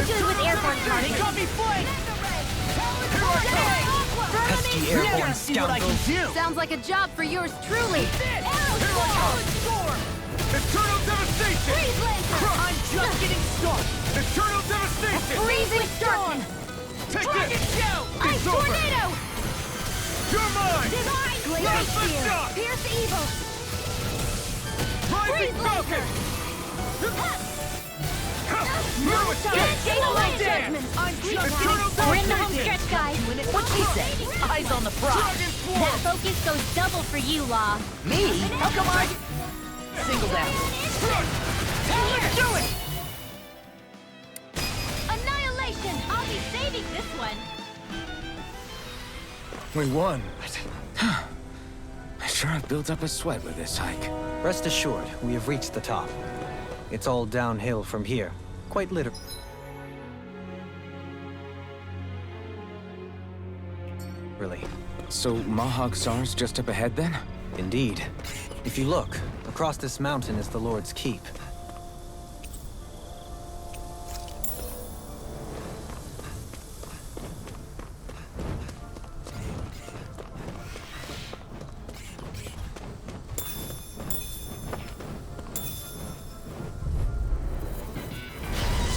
good with airborne targets. Got me flanked! Pesky airborne See what I can scoundrels. do! Sounds like a job for yours truly. Storm! Eternal devastation! Freeze laser! I'm just getting started! Eternal devastation! Freezing storm! Take Dragon this! shout! Ice It's over! tornado! You're mine! Divine Ruthless Glacier! shock! Pierce evil! Rising Freeze Falcon! laser! No Monster! escape! Gale of There! Judgment! I'm just Eternal getting We're in the started! home stretch, guys. What'd she say? Eyes on the prize! Dragon That Swarm! focus goes double for you, Law. Me? How come I... Single down. Let's do it! Annihilation! I'll be saving this one. We won. I sure have built up a sweat with this hike. Rest assured, we have reached the top. It's all downhill from here. Quite literally. Really. So Mahag Sar's just up ahead then? Indeed. If you look, across this mountain is the Lord's Keep.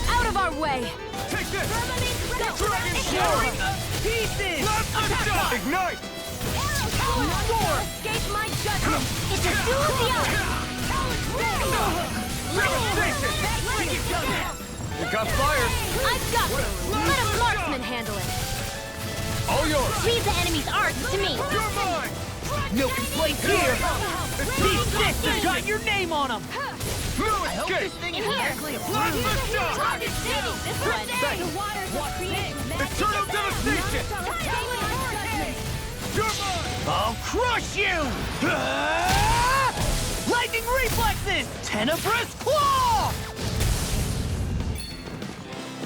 Out of our way! Take this! Go! Dragon Ignite! Sword! Pieces! Blast the shot! Ignite! Escape my judgment! It's a duel of the arts! You got fired! I've got this! Let a marksman handle it! All yours! Leave the enemy's arts to me! You're mine! No complaints here! These sisters got your name on them! No escape! thing In here! Blast the shot! Target saving this one! The waters will create Eternal devastation! You're mine! I'll crush you! Lightning reflexes! Tenebrous claw!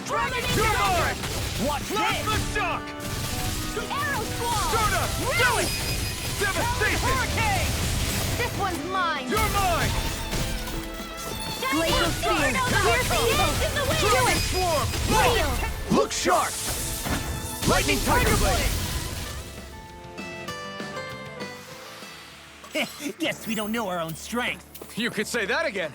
You're mine! Watch Blast this! the shock! Arrow squall! Soda! Do it! Devastation! Hurricane! This one's mine! You're mine! Glacial Spear! Pierce evil! Do it! Swarm! Heal! Look sharp! Lightning Tiger Blade! Guess we don't know our own strength. You could say that again!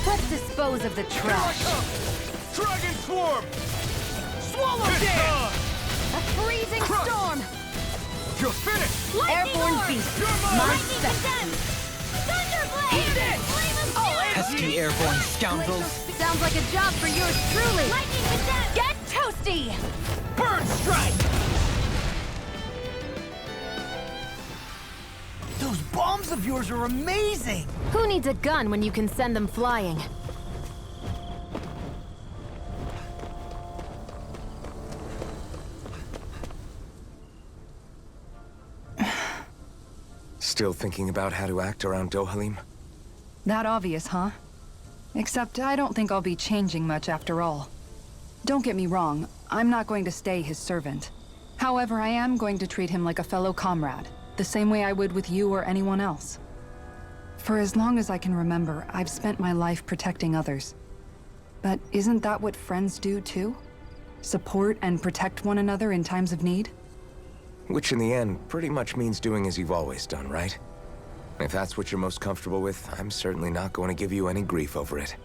Let's dispose of the trash. Dragon Swarm! Swallow It's dance! on! A freezing Crush. storm! You're finished! Airborne beast! You're mine! My step! Thunderblade! Pesky airborne scoundrels. Sounds like a job for yours truly! Get toasted! Nasty! Bird strike! Those bombs of yours are amazing! Who needs a gun when you can send them flying? Still thinking about how to act around Dohalim? That obvious, huh? Except I don't think I'll be changing much after all. Don't get me wrong, I'm not going to stay his servant. However, I am going to treat him like a fellow comrade, the same way I would with you or anyone else. For as long as I can remember, I've spent my life protecting others. But isn't that what friends do too? Support and protect one another in times of need? Which in the end pretty much means doing as you've always done, right? If that's what you're most comfortable with, I'm certainly not going to give you any grief over it.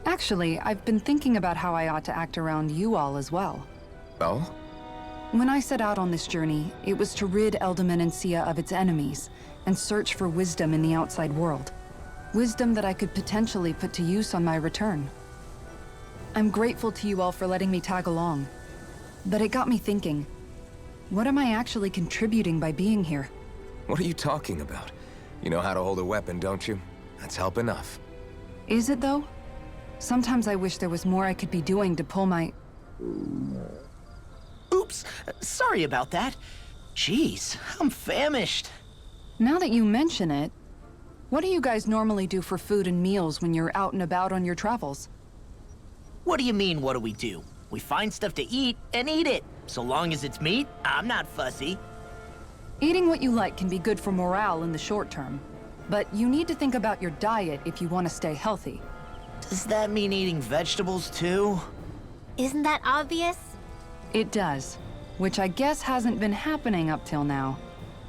Actually, I've been thinking about how I ought to act around you all as well. Oh? When I set out on this journey, it was to rid Eldaman and Sia of its enemies, and search for wisdom in the outside world. Wisdom that I could potentially put to use on my return. I'm grateful to you all for letting me tag along. But it got me thinking, what am I actually contributing by being here? What are you talking about? You know how to hold a weapon, don't you? That's help enough. Is it though? Sometimes I wish there was more I could be doing to pull my... Oops, sorry about that. Jeez, I'm famished. Now that you mention it, what do you guys normally do for food and meals when you're out and about on your travels? What do you mean, what do we do? We find stuff to eat and eat it. So long as it's meat, I'm not fussy. Eating what you like can be good for morale in the short term, but you need to think about your diet if you want to stay healthy. Does that mean eating vegetables too? Isn't that obvious? It does, which I guess hasn't been happening up till now.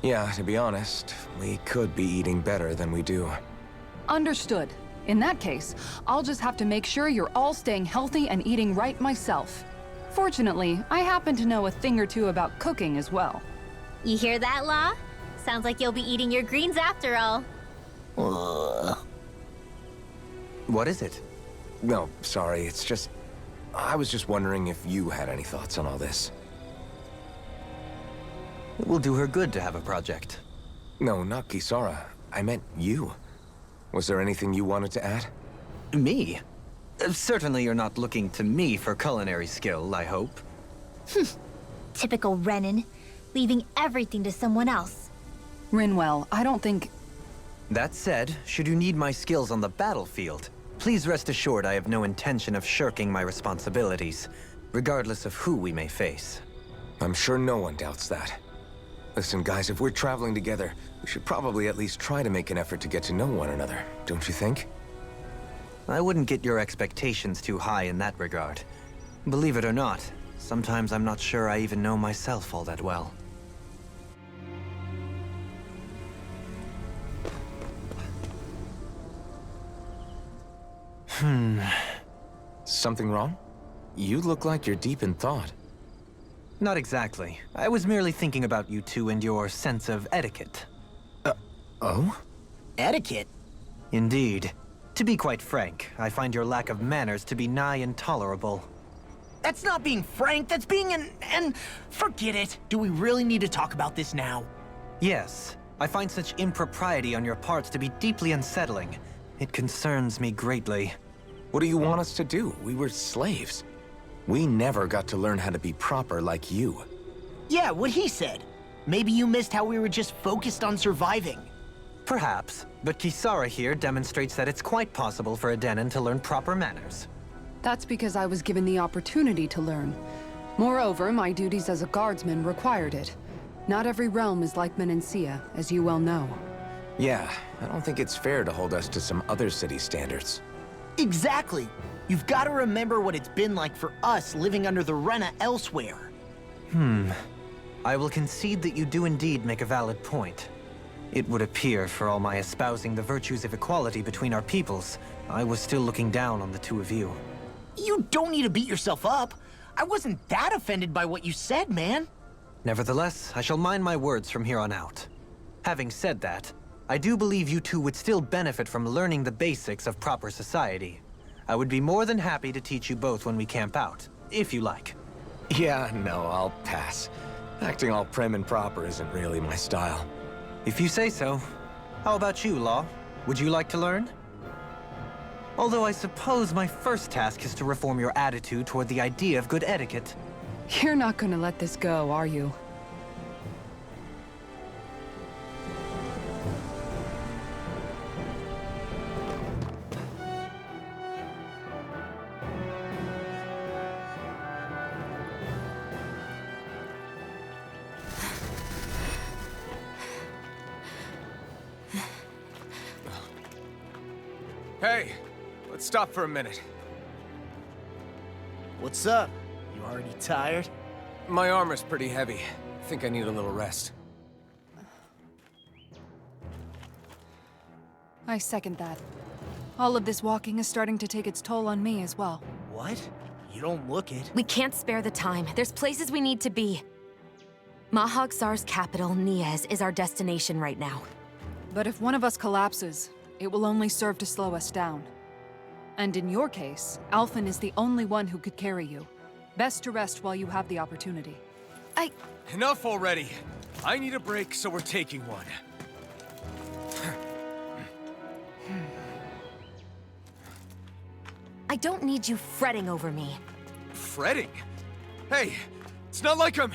Yeah, to be honest, we could be eating better than we do. Understood. In that case, I'll just have to make sure you're all staying healthy and eating right myself. Fortunately, I happen to know a thing or two about cooking as well. You hear that, Law? Sounds like you'll be eating your greens after all. What is it? No, sorry, it's just... I was just wondering if you had any thoughts on all this. It will do her good to have a project. No, not Kisara. I meant you. Was there anything you wanted to add? Me? Certainly you're not looking to me for culinary skill, I hope. Typical Renan, leaving everything to someone else. Rinwell, I don't think... That said, should you need my skills on the battlefield, please rest assured I have no intention of shirking my responsibilities, regardless of who we may face. I'm sure no one doubts that. Listen, guys, if we're traveling together, we should probably at least try to make an effort to get to know one another, don't you think? I wouldn't get your expectations too high in that regard. Believe it or not, sometimes I'm not sure I even know myself all that well. Something wrong? You look like you're deep in thought. Not exactly. I was merely thinking about you two and your sense of etiquette. Oh? Etiquette? Indeed. To be quite frank, I find your lack of manners to be nigh intolerable. That's not being frank, that's being and forget it. Do we really need to talk about this now? Yes, I find such impropriety on your parts to be deeply unsettling. It concerns me greatly. What do you want us to do? We were slaves. We never got to learn how to be proper like you. Yeah, what he said. Maybe you missed how we were just focused on surviving. Perhaps, but Kisara here demonstrates that it's quite possible for a Denon to learn proper manners. That's because I was given the opportunity to learn. Moreover, my duties as a guardsman required it. Not every realm is like Menancia, as you well know. Yeah, I don't think it's fair to hold us to some other city standards. Exactly. You've got to remember what it's been like for us living under the Rena elsewhere. I will concede that you do indeed make a valid point. It would appear, for all my espousing the virtues of equality between our peoples, I was still looking down on the two of you. You don't need to beat yourself up. I wasn't that offended by what you said, man. Nevertheless, I shall mind my words from here on out. Having said that, I do believe you two would still benefit from learning the basics of proper society. I would be more than happy to teach you both when we camp out, if you like. Yeah, no, I'll pass. Acting all prim and proper isn't really my style. If you say so. How about you, Law? Would you like to learn? Although I suppose my first task is to reform your attitude toward the idea of good etiquette. You're not gonna let this go, are you? Hey, let's stop for a minute. What's up? You already tired? My armor's pretty heavy. I think I need a little rest. I second that. All of this walking is starting to take its toll on me as well. What? You don't look it. We can't spare the time. There's places we need to be. Mahag Sar's capital, Niez, is our destination right now. But if one of us collapses, it will only serve to slow us down. And in your case, Alphen is the only one who could carry you. Best to rest while you have the opportunity. Enough already! I need a break, so we're taking one. I don't need you fretting over me. Fretting? Hey, it's not like I'm...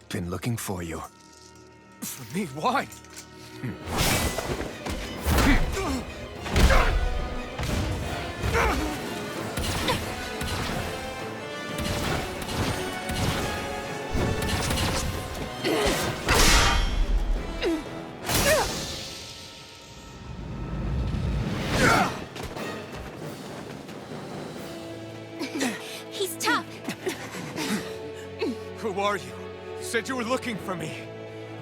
Been looking for you. For me, why? He's tough. Who are you? You said you were looking for me.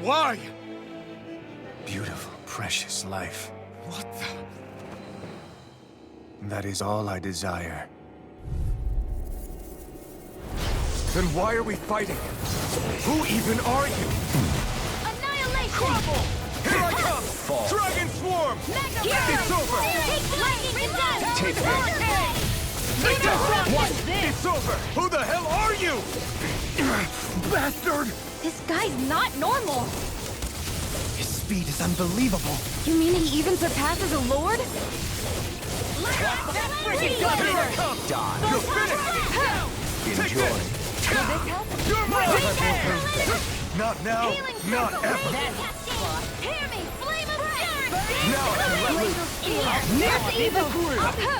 Why? Beautiful, precious life. What the... That is all I desire. Then why are we fighting? Who even are you? Annihilation! Crumble! Here I come! Dragon Swarm! It's over! Take Take that! What? It's over! Who the hell are you? Bastard! This guy's not normal. His speed is unbelievable. You mean he even surpasses a lord? Here I come! You're finished! Take this! You're mine! Not now, not ever! Hear me, flame of stars! Now I can let loose! Near evil!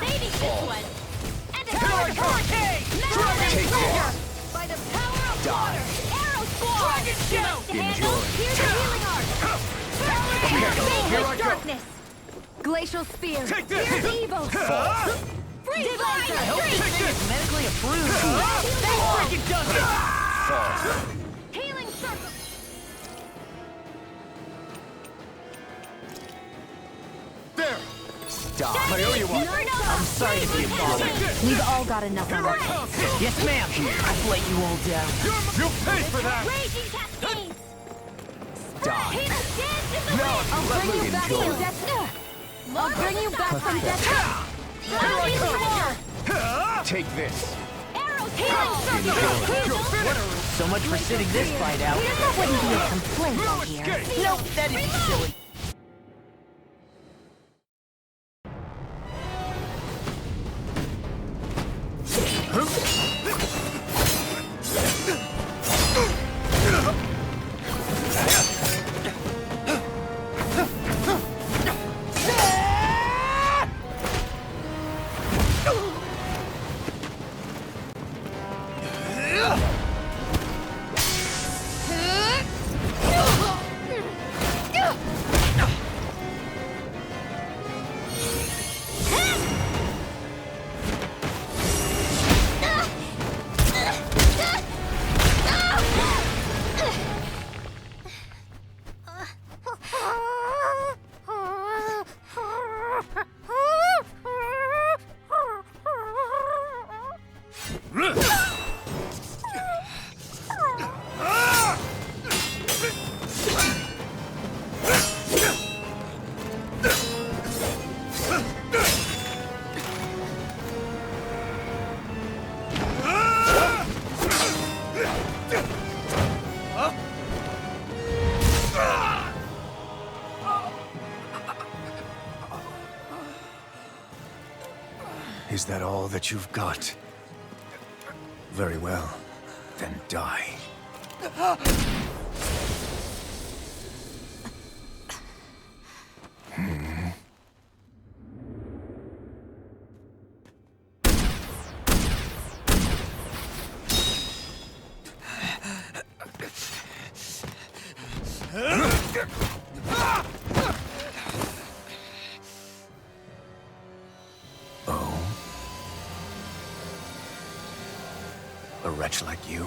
Baby this one! And a Here I come! Take this! By the power of water! Arrow squall! Dragon shoot! Enjoy. Here's the healing art! Here I go! Darkness! Glacial spear. Take this! Here's evil! Freeze laser! Take this! Medically approved. They Freaking done it! Healing circle! There! Stop. I owe you one! I'm sorry to be a bother. We've all got enough Here on I our come! Yes, ma'am. I've let you all down. You'll pay for that! Raging cascades! Stop. Hit us dance in the Now wind! I can let Bring you loose! back from death. I'll bring you back from death. Here I come! Take this. Arrows healing circle! So much for sitting this fight out. That wouldn't be a complaint, No I hear. escape! Nope, that'd be silly. Is that all that you've got? Very well. Then die. A wretch like you?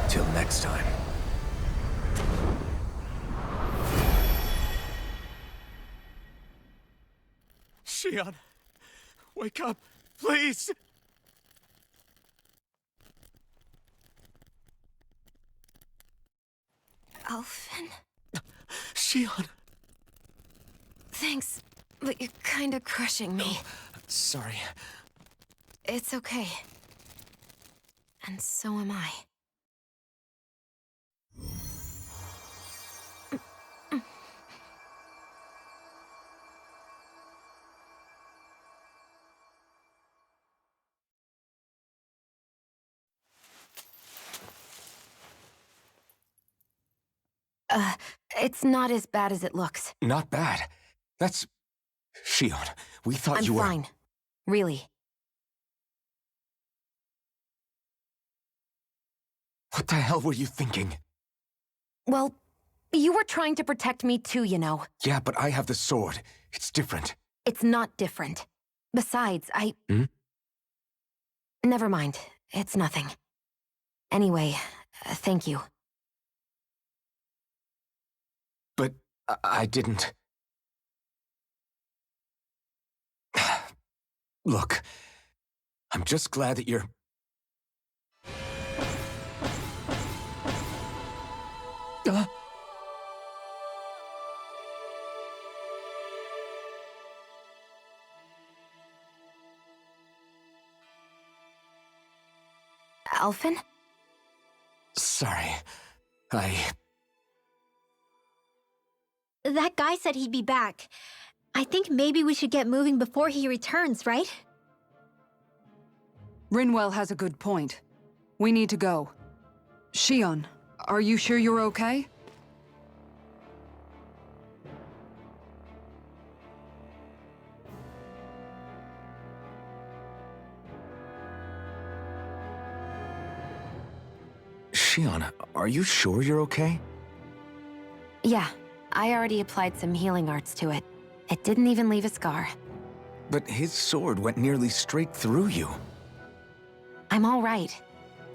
Till next time. Shion, wake up, please! Alphen? Shion! Thanks, but you're kinda crushing me. Sorry. It's okay. And so am I. It's not as bad as it looks. Not bad. That's... Shion, we thought you were... I'm fine. Really. What the hell were you thinking? Well, you were trying to protect me too, you know. Yeah, but I have the sword. It's different. It's not different. Besides, Hmm? Never mind. It's nothing. Anyway, thank you. But I didn't... Look, I'm just glad that you're... Alphen? Sorry. That guy said he'd be back. I think maybe we should get moving before he returns, right? Rinwell has a good point. We need to go. Shion, are you sure you're okay? Shion, are you sure you're okay? Yeah, I already applied some healing arts to it. It didn't even leave a scar. But his sword went nearly straight through you. I'm all right.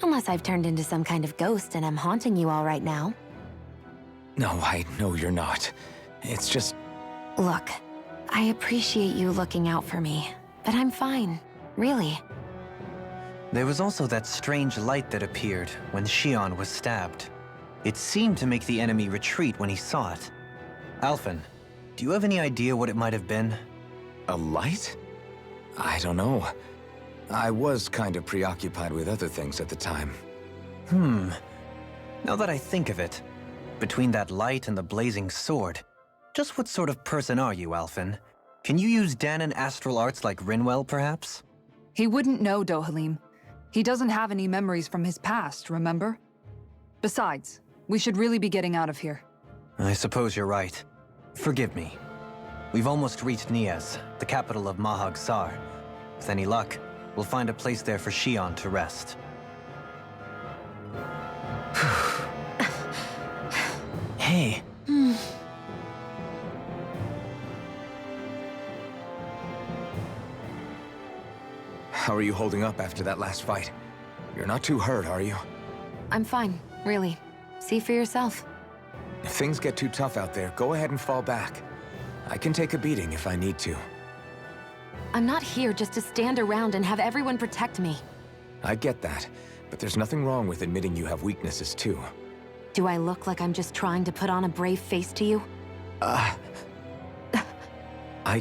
Unless I've turned into some kind of ghost and I'm haunting you all right now. No, I know you're not. It's just... Look, I appreciate you looking out for me, but I'm fine. Really. There was also that strange light that appeared when Shion was stabbed. It seemed to make the enemy retreat when he saw it. Alphen, do you have any idea what it might have been? A light? I don't know. I was kind of preoccupied with other things at the time. Now that I think of it, between that light and the blazing sword, just what sort of person are you, Alphen? Can you use Danon astral arts like Rinwell, perhaps? He wouldn't know, Dohalim. He doesn't have any memories from his past, remember? Besides, we should really be getting out of here. I suppose you're right. Forgive me. We've almost reached Niez, the capital of Mahag Sar. With any luck, we'll find a place there for Shion to rest. Hey. How are you holding up after that last fight? You're not too hurt, are you? I'm fine, really. See for yourself. If things get too tough out there, go ahead and fall back. I can take a beating if I need to. I'm not here just to stand around and have everyone protect me. I get that, but there's nothing wrong with admitting you have weaknesses too. Do I look like I'm just trying to put on a brave face to you? I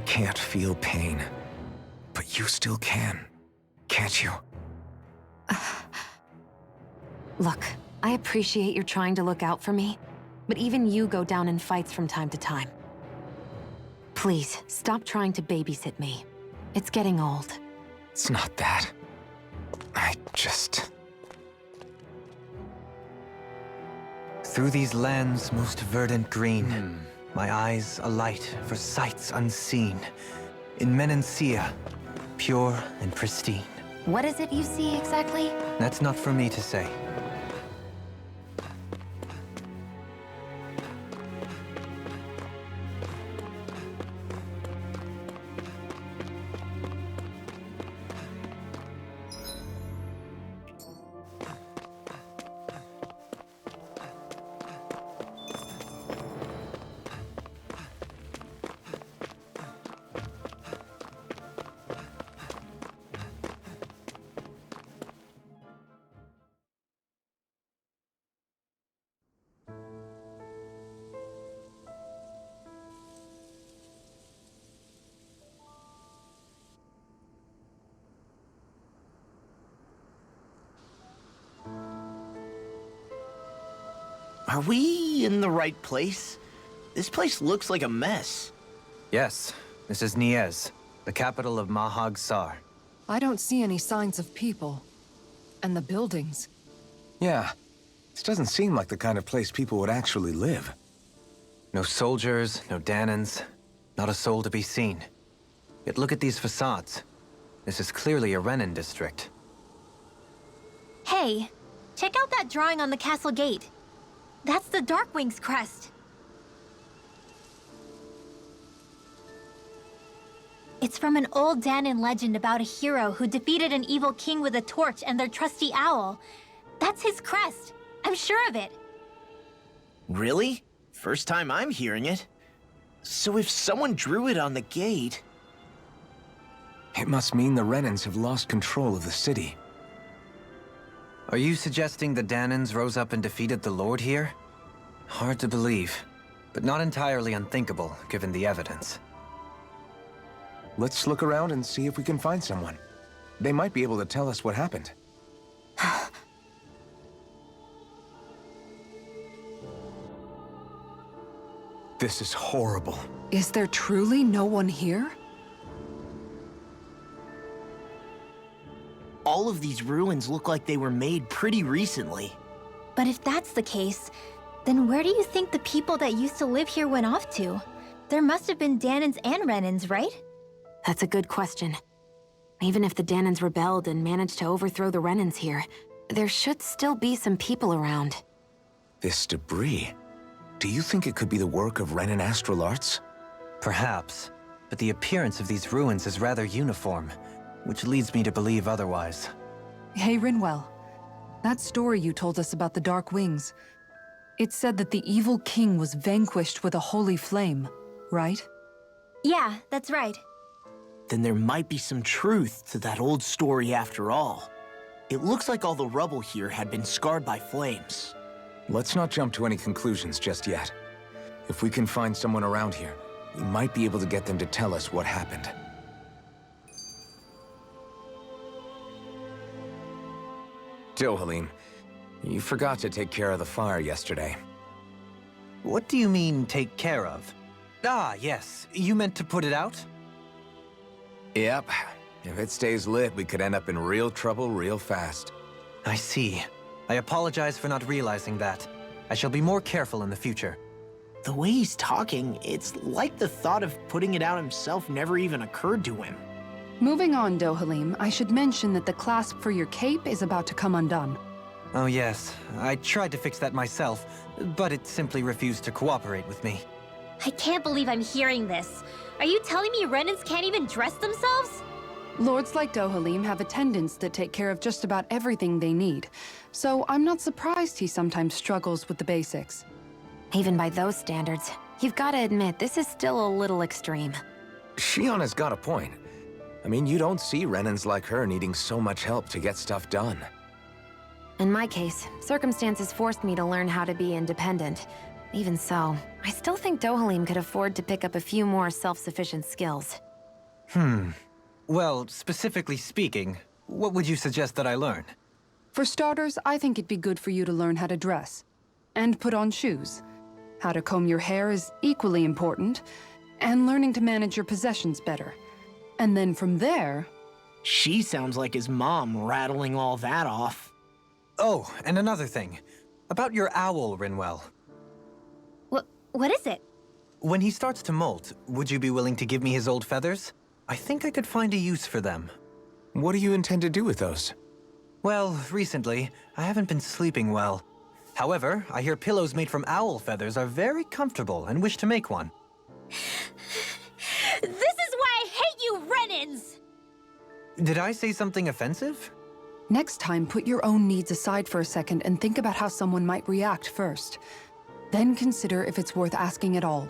can't feel pain. But you still can, can't you? Look, I appreciate you're trying to look out for me, but even you go down in fights from time to time. Please, stop trying to babysit me. It's getting old. It's not that. I just... Through these lands most verdant green, my eyes alight for sights unseen. In Menancia, pure and pristine. What is it you see exactly? That's not for me to say. Are we in the right place? This place looks like a mess. Yes, this is Niez, the capital of Mahag Sar. I don't see any signs of people. And the buildings. Yeah, this doesn't seem like the kind of place people would actually live. No soldiers, no Danans, not a soul to be seen. Yet look at these facades. This is clearly a Renan district. Hey, check out that drawing on the castle gate. That's the Darkwing's crest. It's from an old Danan legend about a hero who defeated an evil king with a torch and their trusty owl. That's his crest. I'm sure of it. Really? First time I'm hearing it. So if someone drew it on the gate... It must mean the Renans have lost control of the city. Are you suggesting the Danans rose up and defeated the Lord here? Hard to believe, but not entirely unthinkable, given the evidence. Let's look around and see if we can find someone. They might be able to tell us what happened. This is horrible. Is there truly no one here? All of these ruins look like they were made pretty recently. But if that's the case, then where do you think the people that used to live here went off to? There must have been Danans and Renans, right? That's a good question. Even if the Danans rebelled and managed to overthrow the Renans here, there should still be some people around. This debris. Do you think it could be the work of Renan astral arts? Perhaps, but the appearance of these ruins is rather uniform, which leads me to believe otherwise. Hey, Rinwell. That story you told us about the Dark Wings. It said that the evil king was vanquished with a holy flame, right? Yeah, that's right. Then there might be some truth to that old story after all. It looks like all the rubble here had been scarred by flames. Let's not jump to any conclusions just yet. If we can find someone around here, we might be able to get them to tell us what happened. Dohalim, you forgot to take care of the fire yesterday. What do you mean, take care of? Ah, yes. You meant to put it out? Yep. If it stays lit, we could end up in real trouble real fast. I see. I apologize for not realizing that. I shall be more careful in the future. The way he's talking, it's like the thought of putting it out himself never even occurred to him. Moving on, Dohalim, I should mention that the clasp for your cape is about to come undone. Oh yes, I tried to fix that myself, but it simply refused to cooperate with me. I can't believe I'm hearing this. Are you telling me Renans can't even dress themselves? Lords like Dohalim have attendants that take care of just about everything they need, so I'm not surprised he sometimes struggles with the basics. Even by those standards, You've got to admit, this is still a little extreme. Shiona's got a point. I mean, you don't see Renans like her needing so much help to get stuff done. In my case, circumstances forced me to learn how to be independent. Even so, I still think Dohalim could afford to pick up a few more self-sufficient skills. Well, specifically speaking, what would you suggest that I learn? For starters, I think it'd be good for you to learn how to dress. And put on shoes. How to comb your hair is equally important. And learning to manage your possessions better. And then from there... She sounds like his mom rattling all that off. Oh, and another thing. About your owl, Rinwell. What is it? When he starts to molt, would you be willing to give me his old feathers? I think I could find a use for them. What do you intend to do with those? Well, recently, I haven't been sleeping well. However, I hear pillows made from owl feathers are very comfortable and wish to make one. This is why I hate you, Renans! Did I say something offensive? Next time, put your own needs aside for a second and think about how someone might react first. Then consider if it's worth asking at all.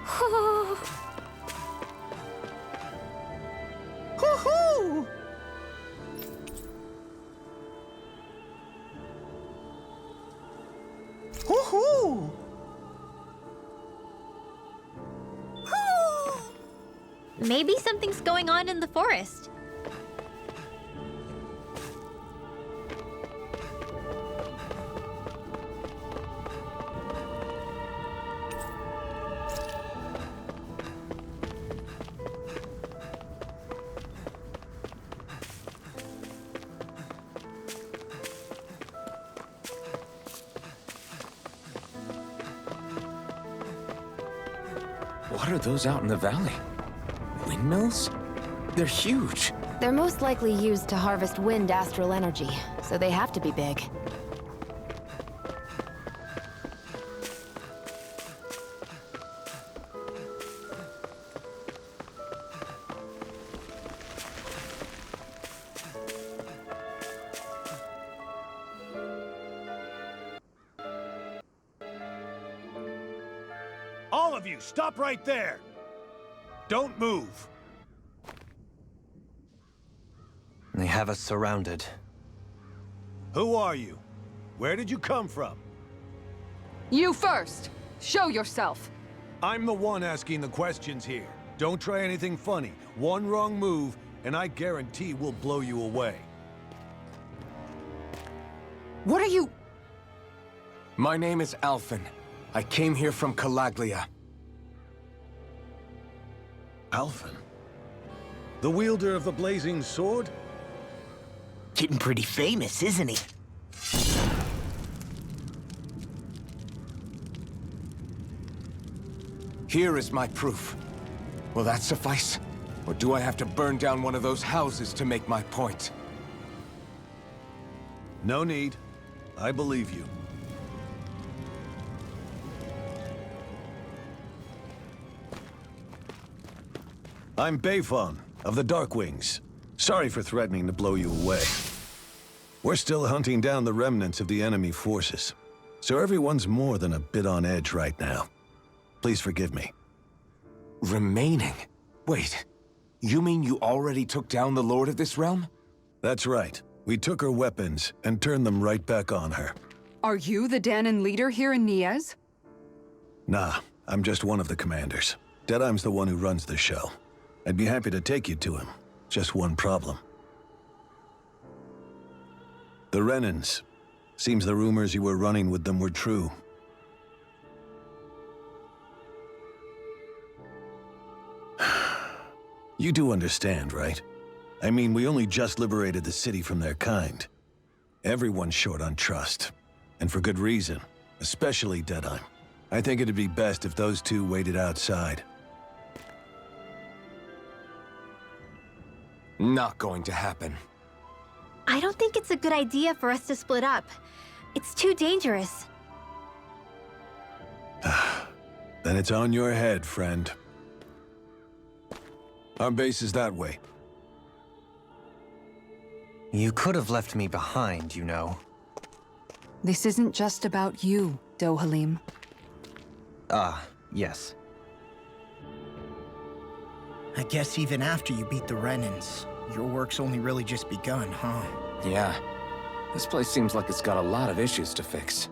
Hoo-hoo! Hoo-hoo! Maybe something's going on in the forest. What are those out in the valley? Windmills? They're huge. They're most likely used to harvest wind astral energy, so they have to be big. All of you, stop right there! Don't move! They have us surrounded. Who are you? Where did you come from? You first! Show yourself! I'm the one asking the questions here. Don't try anything funny. One wrong move, and I guarantee we'll blow you away. What are you... My name is Alphen. I came here from Calaglia. Alphen? The wielder of the Blazing Sword? Getting pretty famous, isn't he? Here is my proof. Will that suffice? Or do I have to burn down one of those houses to make my point? No need. I believe you. I'm Bayfon, of the Darkwings. Sorry for threatening to blow you away. We're still hunting down the remnants of the enemy forces, so everyone's more than a bit on edge right now. Please forgive me. Remaining? Wait, you mean you already took down the Lord of this realm? That's right. We took her weapons and turned them right back on her. Are you the Danon leader here in Niez? Nah, I'm just one of the commanders. Deadeye's the one who runs the show. I'd be happy to take you to him. Just one problem. The Renans. Seems the rumors you were running with them were true. You do understand, right? I mean, we only just liberated the city from their kind. Everyone's short on trust. And for good reason. Especially Deadeye. I think it'd be best if those two waited outside. Not going to happen. I don't think it's a good idea for us to split up. It's too dangerous. Then it's on your head, friend. Our base is that way. You could have left me behind, you know. This isn't just about you, Dohalim. Ah, yes. I guess even after you beat the Renans, your work's only really just begun, huh? Yeah. This place seems like it's got a lot of issues to fix.